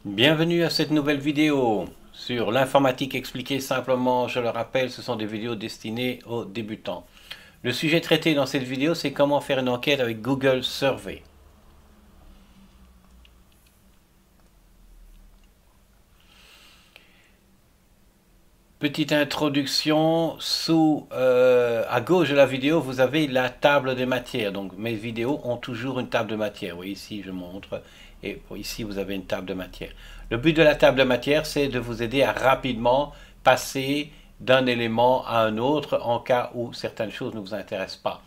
Bienvenue à cette nouvelle vidéo sur l'informatique expliquée simplement. Je le rappelle, ce sont des vidéos destinées aux débutants. Le sujet traité dans cette vidéo, c'est comment faire une enquête avec Google Survey. Petite introduction, à gauche de la vidéo, vous avez la table des matières. Donc mes vidéos ont toujours une table de matière. Oui, ici je montre. Et ici vous avez une table de matière. Le but de la table de matière, c'est de vous aider à rapidement passer d'un élément à un autre en cas où certaines choses ne vous intéressent pas.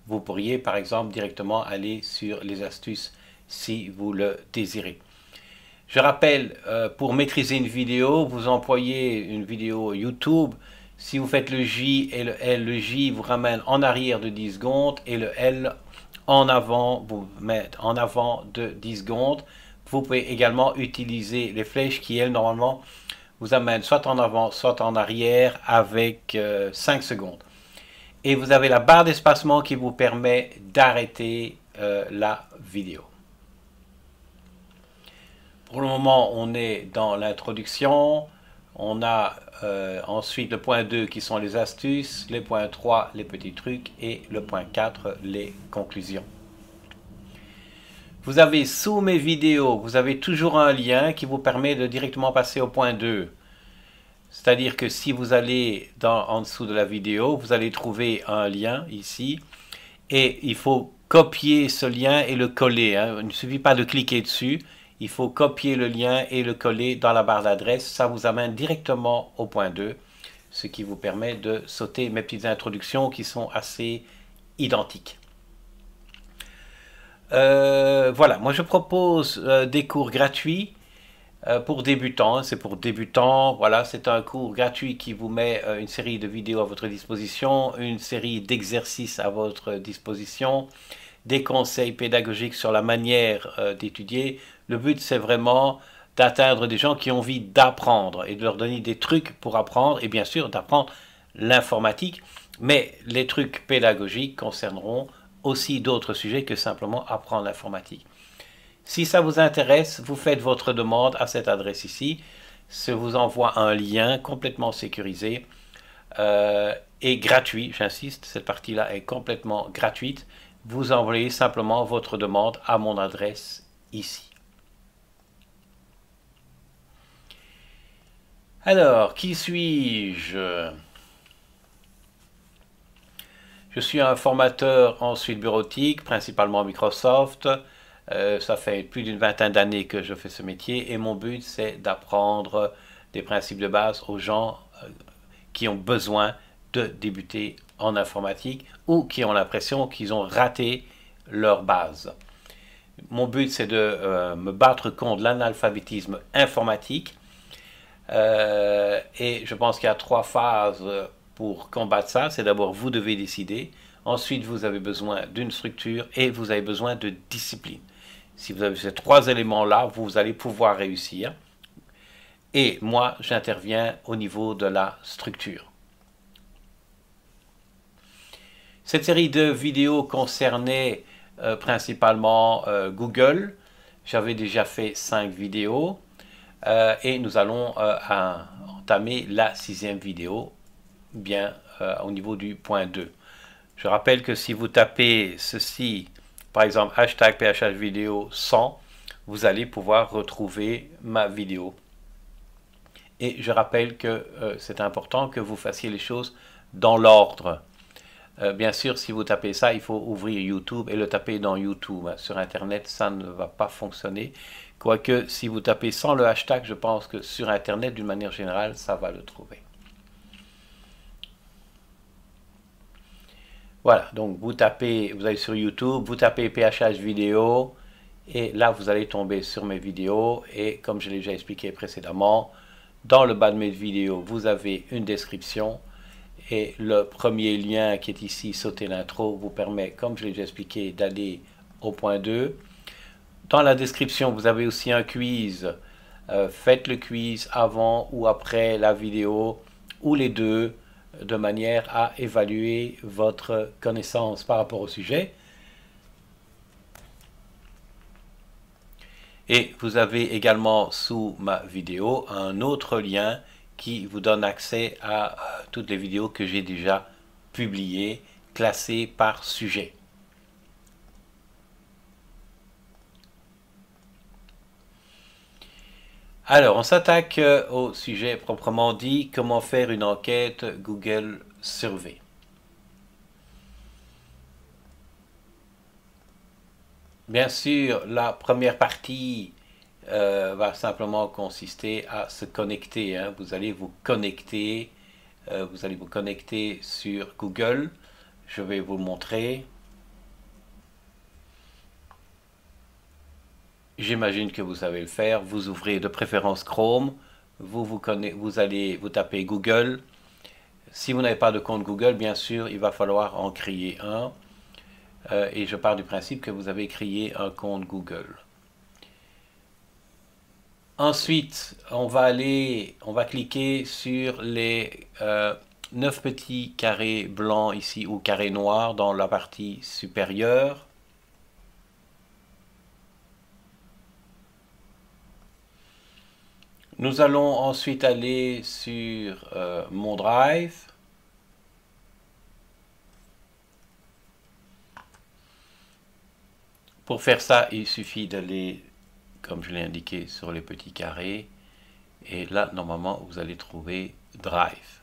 Vous pourriez par exemple directement aller sur les astuces si vous le désirez. Je rappelle, pour maîtriser une vidéo, vous employez une vidéo YouTube. Si vous faites le J et le L, le J vous ramène en arrière de 10 secondes et le L en avant vous met en avant de 10 secondes. Vous pouvez également utiliser les flèches qui, elles, normalement, vous amènent soit en avant, soit en arrière avec 5 secondes. Et vous avez la barre d'espacement qui vous permet d'arrêter la vidéo. Pour le moment, on est dans l'introduction. On a ensuite le point 2 qui sont les astuces, le point 3 les petits trucs et le point 4 les conclusions. Vous avez sous mes vidéos, vous avez toujours un lien qui vous permet de directement passer au point 2. C'est-à-dire que si vous allez en dessous de la vidéo, vous allez trouver un lien ici et il faut copier ce lien et le coller. Il ne suffit pas de cliquer dessus. Il faut copier le lien et le coller dans la barre d'adresse. Ça vous amène directement au point 2, ce qui vous permet de sauter mes petites introductions qui sont assez identiques. Voilà, moi je propose des cours gratuits pour débutants. C'est pour débutants, voilà, c'est un cours gratuit qui vous met une série de vidéos à votre disposition, une série d'exercices à votre disposition, des conseils pédagogiques sur la manière d'étudier. Le but, c'est vraiment d'atteindre des gens qui ont envie d'apprendre et de leur donner des trucs pour apprendre et bien sûr d'apprendre l'informatique. Mais les trucs pédagogiques concerneront aussi d'autres sujets que simplement apprendre l'informatique. Si ça vous intéresse, vous faites votre demande à cette adresse ici. Je vous envoie un lien complètement sécurisé et gratuit, j'insiste, cette partie-là est complètement gratuite. Vous envoyez simplement votre demande à mon adresse ici. Alors, qui suis-je? Je suis un formateur en suite bureautique, principalement Microsoft. Ça fait plus d'une vingtaine d'années que je fais ce métier et mon but c'est d'apprendre des principes de base aux gens qui ont besoin de débuter en informatique ou qui ont l'impression qu'ils ont raté leur base. Mon but c'est de me battre contre l'analphabétisme informatique et je pense qu'il y a 3 phases pour combattre ça. C'est d'abord vous devez décider, ensuite vous avez besoin d'une structure et vous avez besoin de discipline. Si vous avez ces 3 éléments-là, vous allez pouvoir réussir. Et moi, j'interviens au niveau de la structure. Cette série de vidéos concernait principalement Google. J'avais déjà fait 5 vidéos et nous allons entamer la 6e vidéo, bien au niveau du point 2. Je rappelle que si vous tapez ceci, par exemple hashtag PHH vidéo 100, vous allez pouvoir retrouver ma vidéo. Et je rappelle que c'est important que vous fassiez les choses dans l'ordre. Bien sûr, si vous tapez ça, il faut ouvrir YouTube et le taper dans YouTube. Sur Internet, ça ne va pas fonctionner. Quoique, si vous tapez sans le hashtag, je pense que sur Internet, d'une manière générale, ça va le trouver. Voilà, donc vous tapez, vous allez sur YouTube, vous tapez PHH vidéo, et là vous allez tomber sur mes vidéos, et comme je l'ai déjà expliqué précédemment, dans le bas de mes vidéos, vous avez une description, et le premier lien qui est ici, sauter l'intro, vous permet, comme je l'ai déjà expliqué, d'aller au point 2. Dans la description, vous avez aussi un quiz. Faites le quiz avant ou après la vidéo, ou les deux, de manière à évaluer votre connaissance par rapport au sujet. Et vous avez également sous ma vidéo un autre lien qui vous donne accès à toutes les vidéos que j'ai déjà publiées, classées par sujet. Alors, on s'attaque au sujet proprement dit, comment faire une enquête Google Survey. Bien sûr, la première partie va simplement consister à se connecter, hein. Vous allez vous connecter sur Google. Je vais vous montrer. J'imagine que vous savez le faire. Vous ouvrez de préférence Chrome. Vous allez vous taper Google. Si vous n'avez pas de compte Google, bien sûr, il va falloir en créer un. Et je pars du principe que vous avez créé un compte Google. Ensuite, on va cliquer sur les 9 petits carrés blancs ici ou carrés noirs dans la partie supérieure. Nous allons ensuite aller sur mon Drive. Pour faire ça, il suffit d'aller, comme je l'ai indiqué, sur les petits carrés. Et là, normalement, vous allez trouver Drive.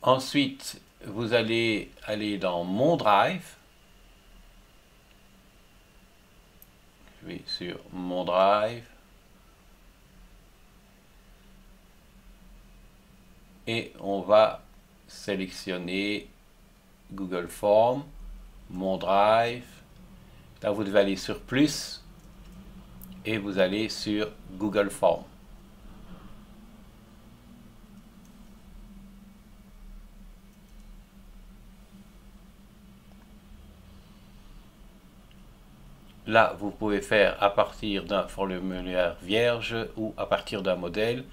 Ensuite, vous allez aller dans mon Drive. Je vais sur mon Drive. Et on va sélectionner Google Form, mon Drive. Là, vous devez aller sur plus et vous allez sur Google Form. Là, vous pouvez faire à partir d'un formulaire vierge ou à partir d'un modèle.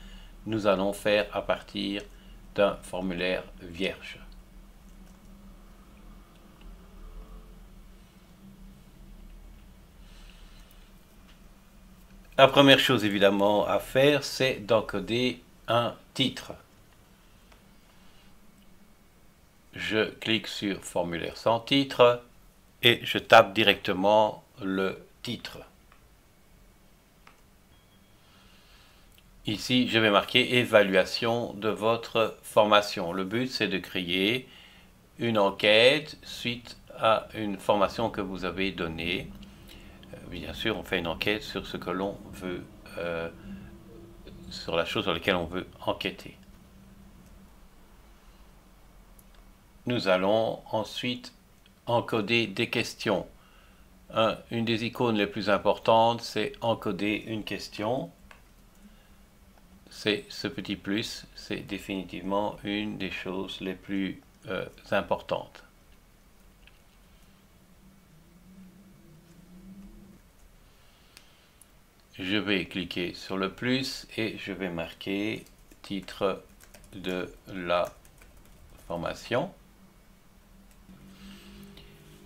Nous allons faire à partir d'un formulaire vierge. La première chose évidemment à faire, c'est d'encoder un titre. Je clique sur formulaire sans titre et je tape directement le titre. Ici, je vais marquer évaluation de votre formation. Le but, c'est de créer une enquête suite à une formation que vous avez donnée. Bien sûr, on fait une enquête sur ce que l'on veut, sur la chose sur laquelle on veut enquêter. Nous allons ensuite encoder des questions. Une des icônes les plus importantes, c'est encoder une question. C'est ce petit plus, c'est définitivement une des choses les plus importantes. Je vais cliquer sur le plus et je vais marquer titre de la formation.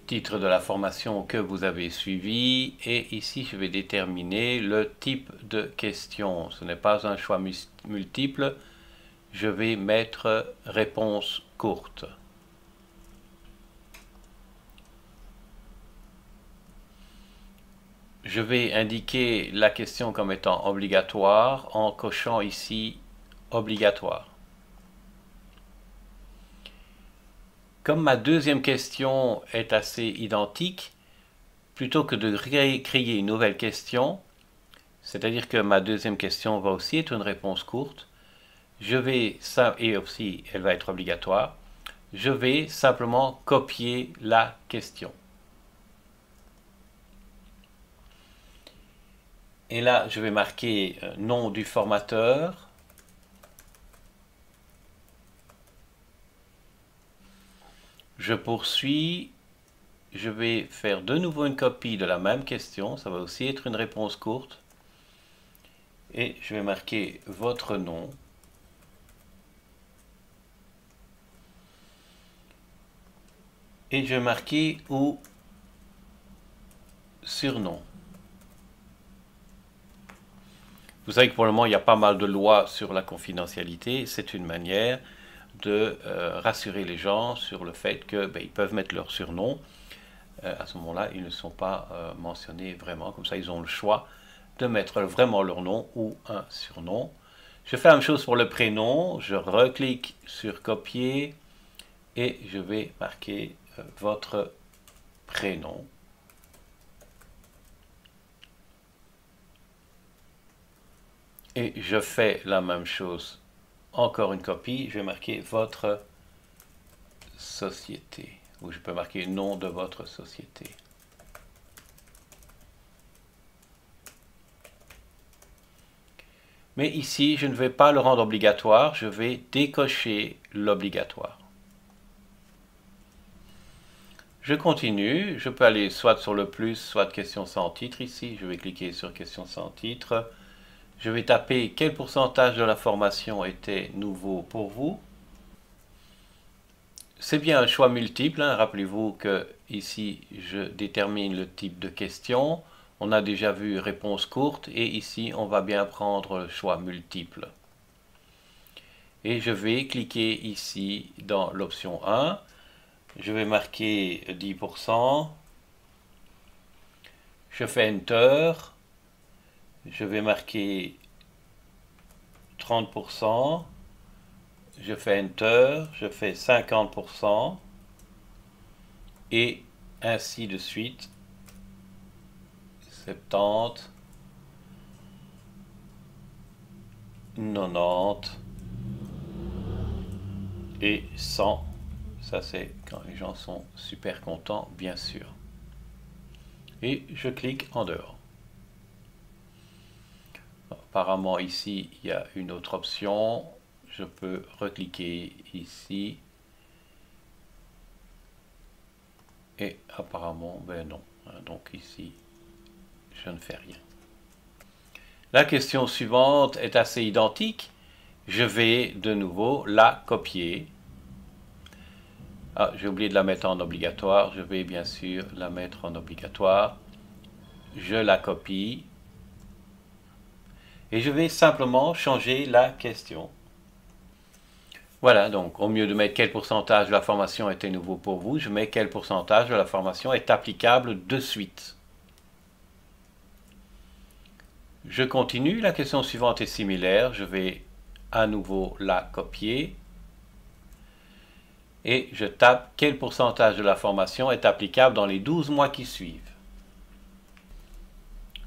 Titre de la formation que vous avez suivi et ici je vais déterminer le type de question. Ce n'est pas un choix multiple, je vais mettre réponse courte. Je vais indiquer la question comme étant obligatoire en cochant ici obligatoire. Comme ma deuxième question est assez identique, plutôt que de créer une nouvelle question, c'est-à-dire que ma deuxième question va aussi être une réponse courte, et aussi elle va être obligatoire, je vais simplement copier la question. Et là, je vais marquer nom du formateur. Je poursuis. Je vais faire de nouveau une copie de la même question. Ça va aussi être une réponse courte. Et je vais marquer votre nom. et je vais marquer ou surnom. Vous savez que pour le moment, il y a pas mal de lois sur la confidentialité. C'est une manière de rassurer les gens sur le fait que ils peuvent mettre leur surnom. À ce moment-là, ils ne sont pas mentionnés vraiment. Comme ça, ils ont le choix de mettre vraiment leur nom ou un surnom. Je fais la même chose pour le prénom. Je reclique sur copier et je vais marquer votre prénom. Et je fais la même chose. Encore une copie. Je vais marquer votre société. Ou je peux marquer le nom de votre société. Mais ici, je ne vais pas le rendre obligatoire. Je vais décocher l'obligatoire. Je continue. Je peux aller soit sur le plus, soit question sans titre ici. Je vais cliquer sur question sans titre. Je vais taper quel pourcentage de la formation était nouveau pour vous. C'est bien un choix multiple. Rappelez-vous que ici, je détermine le type de question. On a déjà vu réponse courte et ici, on va bien prendre le choix multiple. Et je vais cliquer ici dans l'option 1. Je vais marquer 10%. Je fais Enter. Je vais marquer 30%, je fais Enter, je fais 50%, et ainsi de suite, 70, 90 et 100. Ça, c'est quand les gens sont super contents, bien sûr. Et je clique en dehors. Apparemment, ici, il y a une autre option. Je peux recliquer ici. Et apparemment, ben non. Donc ici, je ne fais rien. La question suivante est assez identique. Je vais de nouveau la copier. Ah, j'ai oublié de la mettre en obligatoire. Je vais bien sûr la mettre en obligatoire. Je la copie. Et je vais simplement changer la question. Voilà, donc au lieu de mettre quel pourcentage de la formation était nouveau pour vous, je mets quel pourcentage de la formation est applicable de suite. Je continue, la question suivante est similaire, je vais à nouveau la copier. Et je tape quel pourcentage de la formation est applicable dans les 12 mois qui suivent.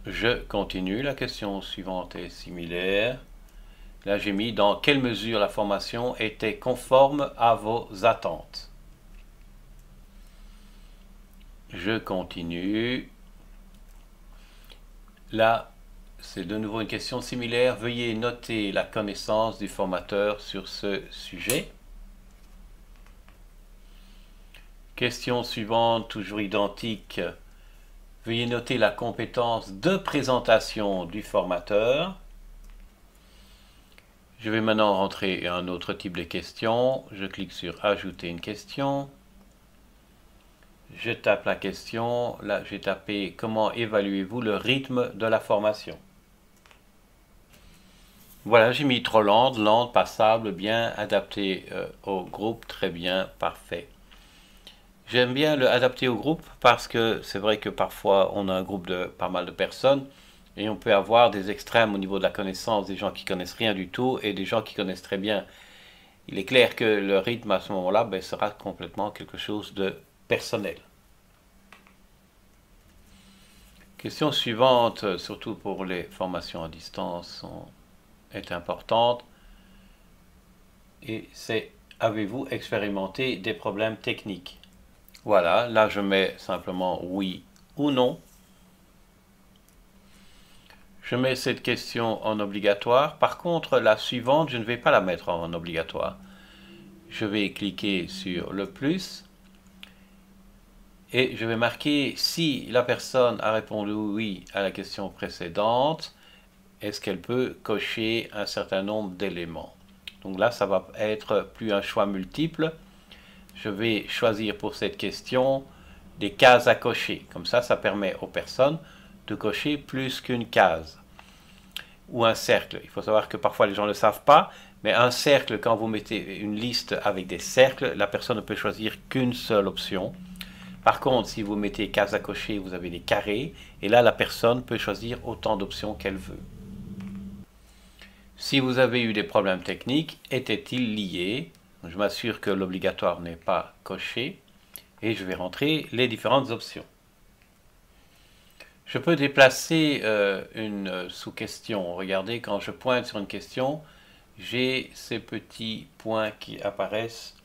Je continue, la question suivante est similaire. Là, j'ai mis dans quelle mesure la formation était conforme à vos attentes. Je continue. Là, c'est de nouveau une question similaire. Veuillez noter la connaissance du formateur sur ce sujet. Question suivante, toujours identique. Veuillez noter la compétence de présentation du formateur. Je vais maintenant rentrer un autre type de question. Je clique sur Ajouter une question. Je tape la question. Là, j'ai tapé comment évaluez-vous le rythme de la formation. Voilà, j'ai mis trop lente, passable, bien, adapté au groupe, très bien, parfait. J'aime bien le adapter au groupe parce que c'est vrai que parfois on a un groupe de pas mal de personnes et on peut avoir des extrêmes au niveau de la connaissance, des gens qui connaissent rien du tout et des gens qui connaissent très bien. Il est clair que le rythme à ce moment-là sera complètement quelque chose de personnel. Question suivante, surtout pour les formations à distance, est importante et c'est avez-vous expérimenté des problèmes techniques? Voilà, là je mets simplement oui ou non. Je mets cette question en obligatoire. Par contre, la suivante, je ne vais pas la mettre en obligatoire. Je vais cliquer sur le plus. Et je vais marquer si la personne a répondu oui à la question précédente, est-ce qu'elle peut cocher un certain nombre d'éléments. Donc là, ça va être plus un choix multiple. je vais choisir pour cette question des cases à cocher. Comme ça permet aux personnes de cocher plus qu'une case ou un cercle. Il faut savoir que parfois les gens ne le savent pas, mais un cercle, quand vous mettez une liste avec des cercles, la personne ne peut choisir qu'une seule option. Par contre, si vous mettez case à cocher, vous avez des carrés, et là la personne peut choisir autant d'options qu'elle veut. Si vous avez eu des problèmes techniques, étaient-ils liés? Je m'assure que l'obligatoire n'est pas coché, et je vais rentrer les différentes options. Je peux déplacer une sous-question. Regardez, quand je pointe sur une question, j'ai ces petits points qui apparaissent.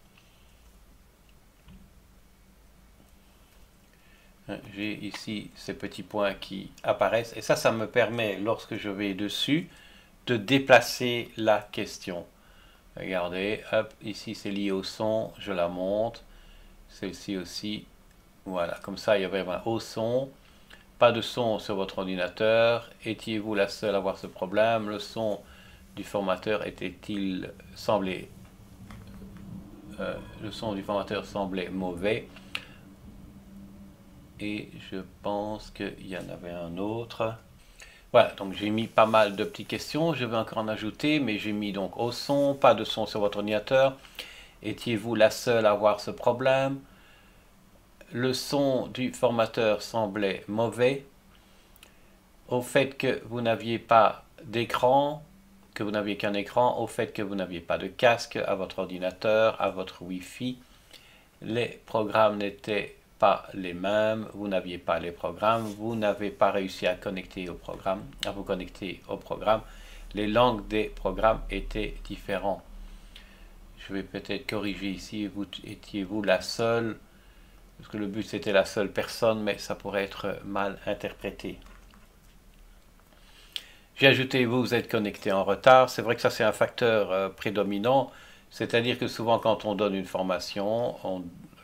J'ai ici ces petits points qui apparaissent. Et ça me permet, lorsque je vais dessus, de déplacer la question. Regardez, hop, ici c'est lié au son, je la monte. Celle-ci aussi, voilà, comme ça il y avait un haut son. Pas de son sur votre ordinateur. Étiez-vous la seule à avoir ce problème? Le son du formateur était-il semblé le son du formateur semblait mauvais. Et je pense qu'il y en avait un autre. Voilà, donc j'ai mis pas mal de petites questions. Je vais encore en ajouter, mais j'ai mis donc au son, pas de son sur votre ordinateur. Étiez-vous la seule à avoir ce problème? Le son du formateur semblait mauvais. Au fait que vous n'aviez pas d'écran, que vous n'aviez qu'un écran, au fait que vous n'aviez pas de casque à votre ordinateur, à votre Wi-Fi, les programmes n'étaient pas les mêmes, vous n'aviez pas les programmes, vous n'avez pas réussi à connecter au programme, à vous connecter au programme, les langues des programmes étaient différentes. Je vais peut-être corriger ici, étiez-vous la seule, parce que le but c'était la seule personne, mais ça pourrait être mal interprété. J'ai ajouté vous êtes connecté en retard. C'est vrai que ça c'est un facteur prédominant, c'est-à-dire que souvent quand on donne une formation,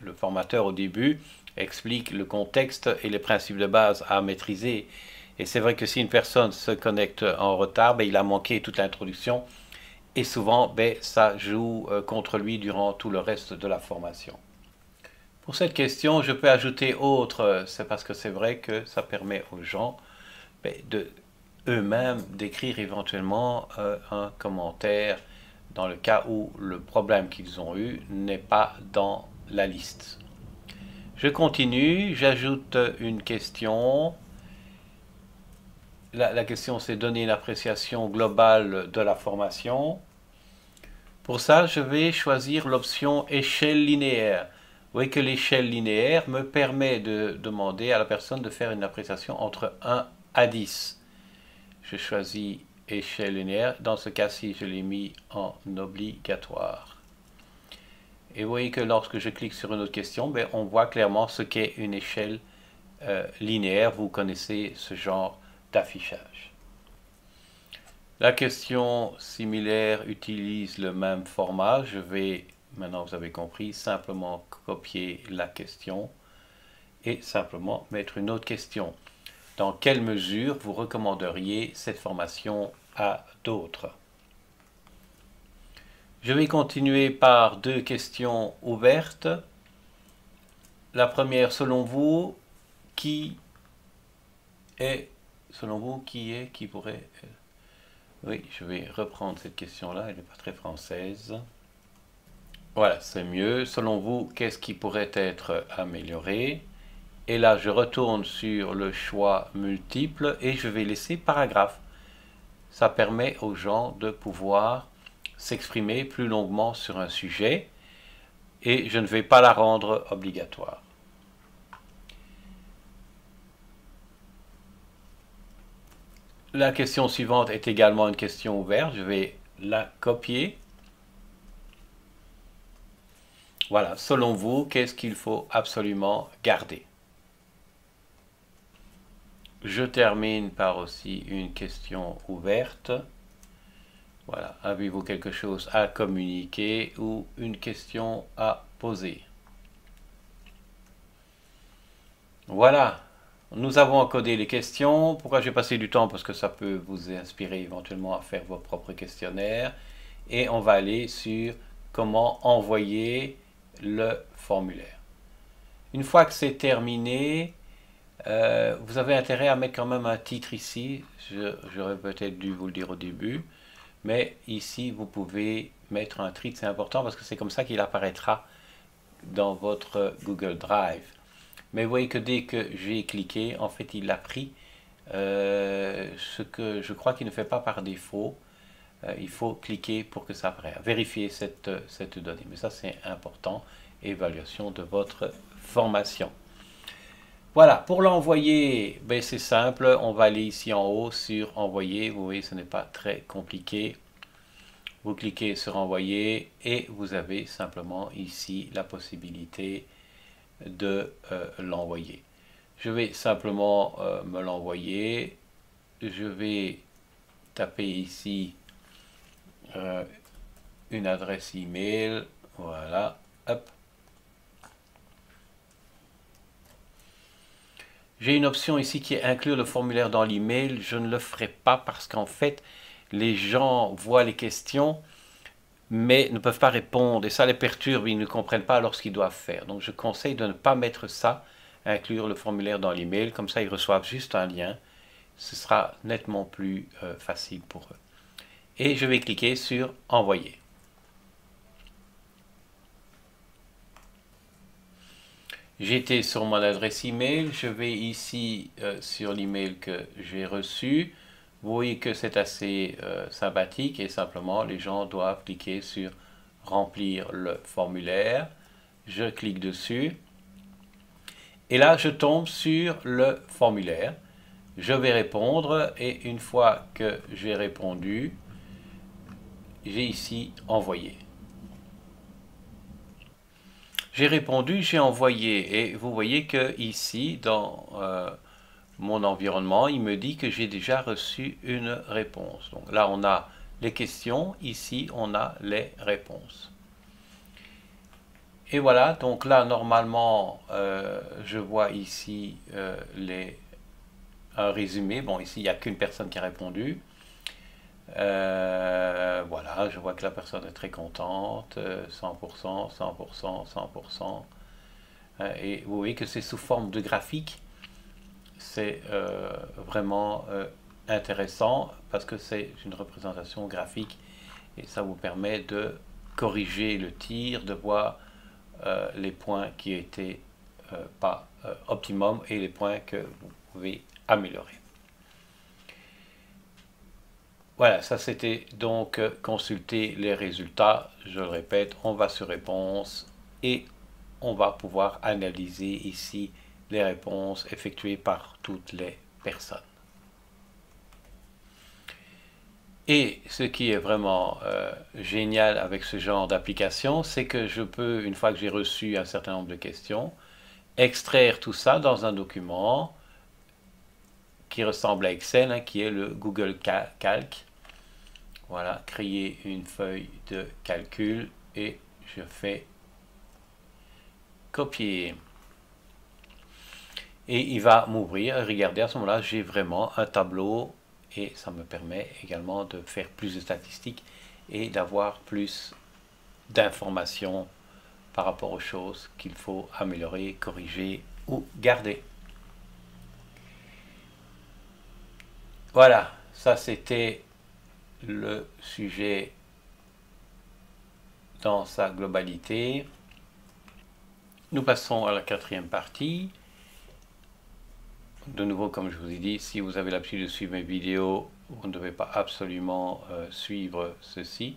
le formateur au début explique le contexte et les principes de base à maîtriser. Et c'est vrai que si une personne se connecte en retard, il a manqué toute l'introduction et souvent ça joue contre lui durant tout le reste de la formation. Pour cette question, je peux ajouter autre, c'est parce que c'est vrai que ça permet aux gens de eux-mêmes d'écrire éventuellement un commentaire dans le cas où le problème qu'ils ont eu n'est pas dans la liste. Je continue, j'ajoute une question. La question c'est donner une appréciation globale de la formation. Pour ça, je vais choisir l'option échelle linéaire. Vous voyez que l'échelle linéaire me permet de demander à la personne de faire une appréciation entre 1 à 10. Je choisis échelle linéaire. Dans ce cas-ci, je l'ai mis en obligatoire. Et vous voyez que lorsque je clique sur une autre question, on voit clairement ce qu'est une échelle linéaire. Vous connaissez ce genre d'affichage. La question similaire utilise le même format. Je vais, maintenant vous avez compris, simplement copier la question et simplement mettre une autre question. Dans quelle mesure vous recommanderiez cette formation à d'autres? Je vais continuer par deux questions ouvertes. La première, selon vous, qui pourrait... Oui, je vais reprendre cette question-là, elle n'est pas très française. Voilà, c'est mieux. Selon vous, qu'est-ce qui pourrait être amélioré? Et là, je retourne sur le choix multiple et je vais laisser paragraphe. Ça permet aux gens de pouvoir s'exprimer plus longuement sur un sujet et je ne vais pas la rendre obligatoire. La question suivante est également une question ouverte. Je vais la copier. Voilà, selon vous, qu'est-ce qu'il faut absolument garder? Je termine par aussi une question ouverte. Voilà, avez-vous quelque chose à communiquer ou une question à poser? Voilà, nous avons encodé les questions. Pourquoi j'ai passé du temps? Parce que ça peut vous inspirer éventuellement à faire vos propres questionnaires. Et on va aller sur comment envoyer le formulaire. Une fois que c'est terminé, vous avez intérêt à mettre quand même un titre ici. J'aurais peut-être dû vous le dire au début. Mais ici, vous pouvez mettre un titre, c'est important parce que c'est comme ça qu'il apparaîtra dans votre Google Drive. Mais vous voyez que dès que j'ai cliqué, en fait, il a pris ce que je crois qu'il ne fait pas par défaut. Il faut cliquer pour que ça apparaisse. Vérifier cette donnée. Mais ça, c'est important. Évaluation de votre formation. Voilà, pour l'envoyer, ben c'est simple. On va aller ici en haut sur envoyer. Vous voyez, ce n'est pas très compliqué. Vous cliquez sur envoyer et vous avez simplement ici la possibilité de l'envoyer. Je vais simplement me l'envoyer. Je vais taper ici une adresse email. Voilà, hop. J'ai une option ici qui est inclure le formulaire dans l'email. Je ne le ferai pas parce qu'en fait, les gens voient les questions mais ne peuvent pas répondre et ça les perturbe, ils ne comprennent pas alors ce qu'ils doivent faire. Donc je conseille de ne pas mettre ça, inclure le formulaire dans l'email, comme ça ils reçoivent juste un lien. Ce sera nettement plus facile pour eux. Et je vais cliquer sur envoyer. J'étais sur mon adresse email, je vais ici sur l'email que j'ai reçu. Vous voyez que c'est assez sympathique et simplement les gens doivent cliquer sur remplir le formulaire. Je clique dessus et là je tombe sur le formulaire. Je vais répondre et une fois que j'ai répondu, j'ai ici envoyer. J'ai répondu, j'ai envoyé et vous voyez que ici dans mon environnement, il me dit que j'ai déjà reçu une réponse. Donc là, on a les questions, ici, on a les réponses. Et voilà, donc là, normalement, je vois ici un résumé. Bon, ici, il n'y a qu'une personne qui a répondu. Voilà, je vois que la personne est très contente, 100%, 100%, 100%. Et vous voyez que c'est sous forme de graphique. C'est vraiment intéressant parce que c'est une représentation graphique et ça vous permet de corriger le tir, de voir les points qui étaient pas optimum et les points que vous pouvez améliorer. Voilà, ça c'était donc consulter les résultats. Je le répète, on va sur réponse et on va pouvoir analyser ici les réponses effectuées par toutes les personnes. Et ce qui est vraiment génial avec ce genre d'application, c'est que je peux, une fois que j'ai reçu un certain nombre de questions, extraire tout ça dans un document qui ressemble à Excel, hein, qui est le Google Calc. Voilà, créer une feuille de calcul et je fais copier. Et il va m'ouvrir. Regardez, à ce moment-là, j'ai vraiment un tableau et ça me permet également de faire plus de statistiques et d'avoir plus d'informations par rapport aux choses qu'il faut améliorer, corriger ou garder. Voilà, ça c'était le sujet dans sa globalité. Nous passons à la quatrième partie. De nouveau, comme je vous ai dit, si vous avez l'habitude de suivre mes vidéos, vous ne devez pas absolument suivre ceci,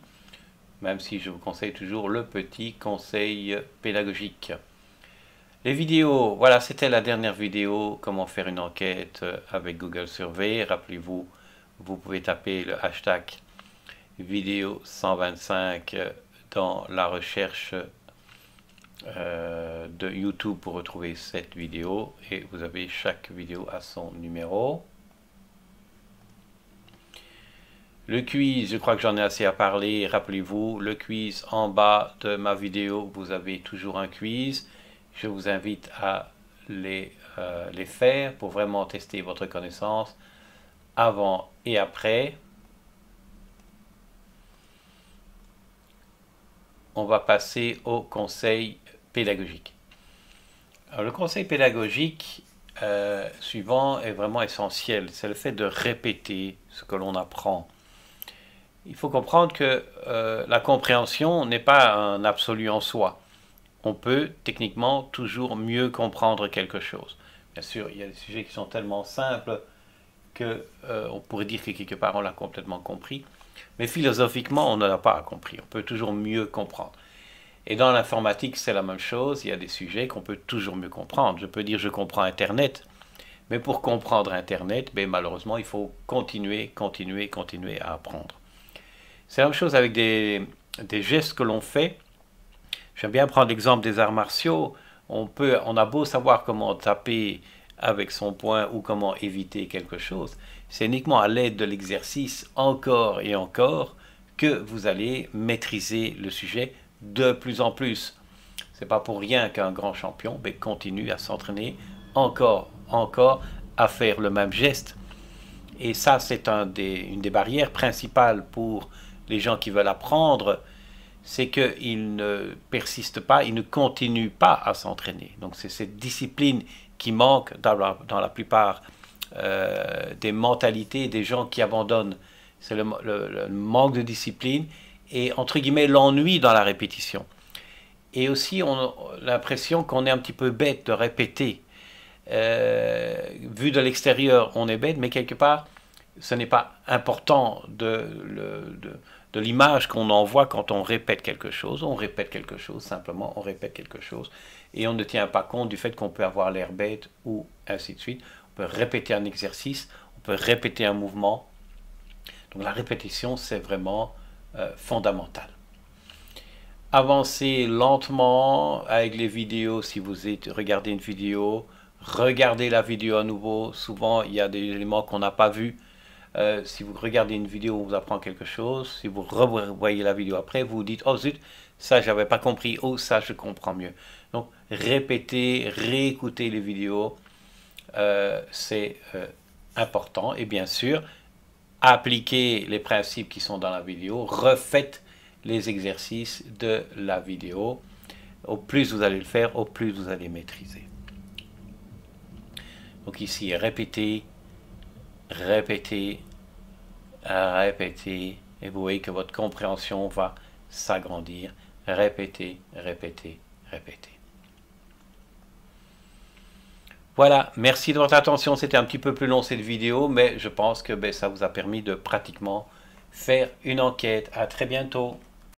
même si je vous conseille toujours le petit conseil pédagogique. Les vidéos, voilà, c'était la dernière vidéo, comment faire une enquête avec Google Survey. Rappelez-vous, vous pouvez taper le hashtag vidéo 125 dans la recherche de YouTube pour retrouver cette vidéo et vous avez chaque vidéo à son numéro. Le quiz, je crois que j'en ai assez à parler. Rappelez-vous, le quiz en bas de ma vidéo, vous avez toujours un quiz. Je vous invite à les faire pour vraiment tester votre connaissance avant et après. On va passer au conseil pédagogique. Alors, le conseil pédagogique suivant est vraiment essentiel. C'est le fait de répéter ce que l'on apprend. Il faut comprendre que la compréhension n'est pas un absolu en soi. On peut techniquement toujours mieux comprendre quelque chose. Bien sûr, il y a des sujets qui sont tellement simples que on pourrait dire que quelque part on l'a complètement compris. Mais philosophiquement, on ne l'a pas compris. On peut toujours mieux comprendre. Et dans l'informatique, c'est la même chose. Il y a des sujets qu'on peut toujours mieux comprendre. Je peux dire je comprends Internet. Mais pour comprendre Internet, ben, malheureusement, il faut continuer à apprendre. C'est la même chose avec des gestes que l'on fait. J'aime bien prendre l'exemple des arts martiaux. On a beau savoir comment taper avec son poing ou comment éviter quelque chose. C'est uniquement à l'aide de l'exercice encore et encore que vous allez maîtriser le sujet de plus en plus. C'est pas pour rien qu'un grand champion continue à s'entraîner encore à faire le même geste. Et ça, c'est une des barrières principales pour les gens qui veulent apprendre, c'est qu'ils ne persistent pas, ils ne continuent pas à s'entraîner. Donc c'est cette discipline qui manque dans la plupart des mentalités des gens qui abandonnent. C'est le manque de discipline et entre guillemets l'ennui dans la répétition. Et aussi on a l'impression qu'on est un petit peu bête de répéter. Vu de l'extérieur, on est bête, mais quelque part, ce n'est pas important de l'image qu'on envoie quand on répète quelque chose. On répète quelque chose, simplement, on répète quelque chose. Et on ne tient pas compte du fait qu'on peut avoir l'air bête ou ainsi de suite. On peut répéter un exercice, on peut répéter un mouvement. Donc la répétition, c'est vraiment fondamental. Avancez lentement avec les vidéos. Si vous regardez une vidéo, regardez la vidéo à nouveau. Souvent, il y a des éléments qu'on n'a pas vus. Si vous regardez une vidéo, on vous apprend quelque chose. Si vous revoyez la vidéo après, vous vous dites « Oh zut, ça, j'avais pas compris. Oh, ça, je comprends mieux. » Donc, répétez, réécoutez les vidéos. C'est important. Et bien sûr, appliquez les principes qui sont dans la vidéo. Refaites les exercices de la vidéo. Au plus vous allez le faire, au plus vous allez maîtriser. Donc ici, répétez, répétez, répétez, et vous voyez que votre compréhension va s'agrandir. Répétez, répétez, répétez. Voilà, merci de votre attention. C'était un petit peu plus long cette vidéo, mais je pense que ça vous a permis de pratiquement faire une enquête. À très bientôt.